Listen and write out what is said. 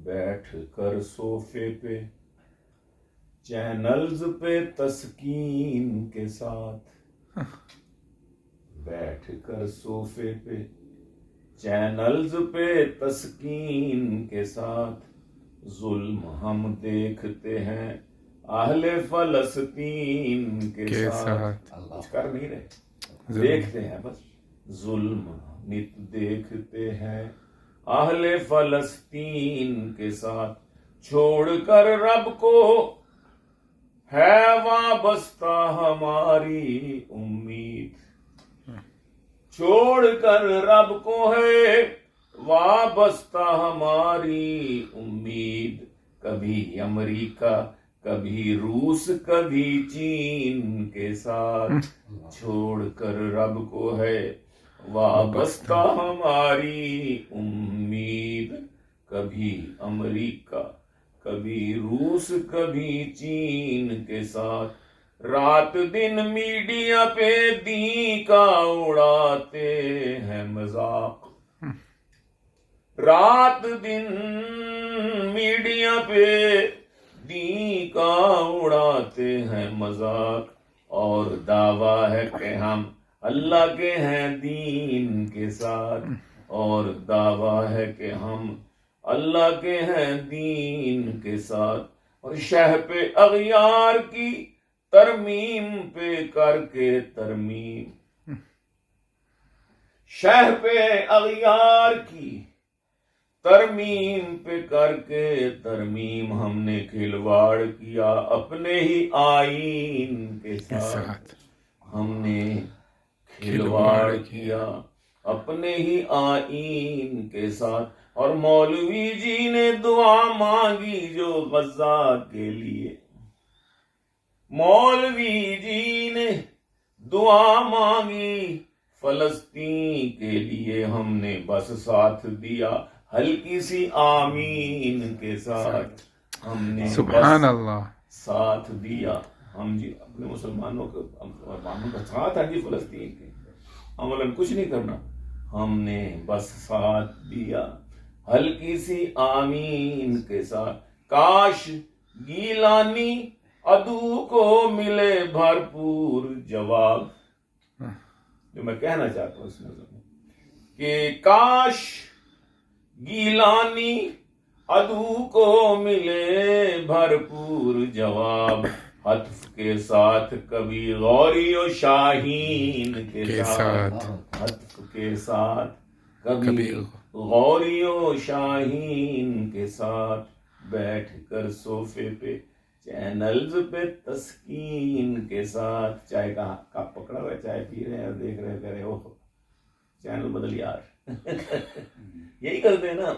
بیٹھ کر صوفے پہ چینلز پہ تسکین کے ساتھ، بیٹھ کر صوفے پہ چینلز پہ تسکین کے ساتھ، ظلم ہم دیکھتے ہیں اہل فلسطین کے ساتھ، کچھ کر نہیں رہے، دیکھتے ہیں بس، ظلم نت دیکھتے ہیں اہل فلسطین کے ساتھ، چھوڑ کر رب کو ہے وابستہ ہماری امید، چھوڑ کر رب کو ہے وابستہ ہماری امید، کبھی امریکہ کبھی روس کبھی چین کے ساتھ، چھوڑ کر رب کو ہے وابستہ ہماری امید، کبھی امریکہ کبھی روس کبھی چین کے ساتھ، رات دن میڈیا پہ دین کا اڑاتے ہیں مذاق، رات دن میڈیا پہ دین کا اڑاتے ہیں مذاق، اور دعویٰ ہے کہ ہم اللہ کے ہیں دین کے ساتھ، اور دعویٰ ہے کہ ہم اللہ کے ہیں دین کے ساتھ، اور شہ پہ اغیار کی ترمیم پہ کر کے ترمیم، شہ پہ اغیار کی ترمیم پہ کر کے ترمیم، ہم نے کھلواڑ کیا اپنے ہی آئین کے ساتھ، ہم نے کھلواڑ کیا اپنے ہی آئین کے ساتھ، اور مولوی جی نے دعا مانگی جو غزہ کے لیے، مولوی جی نے دعا مانگی فلسطین کے لیے، ہم نے بس ساتھ دیا ہلکی سی آمین کے ساتھ، ہم نے سبحان اللہ ساتھ دیا، ہم جی اپنے مسلمانوں کا ساتھ ہے جی فلسطین کے، عملاً کچھ نہیں کرنا، ہم نے بس ساتھ دیا ہلکی سی آمین کے ساتھ، کاش گیلانی عدو کو ملے بھرپور جواب، جو میں کہنا چاہتا ہوں اس نظر میں کہ کاش گیلانی عدو کو ملے بھرپور جواب، حتف کے ساتھ کبھی غوری و شاہین کے ساتھ، حتف کے ساتھ کبھی غوری و شاہین کے ساتھ، بیٹھ کر صوفے پہ چینلز پہ تسکین کے ساتھ، چائے کا کپ پکڑا ہوا ہے، چائے پی رہے ہیں اور دیکھ رہے، کہہ رہے اوہ چینل بدل یار، یہی کرتے ہیں نا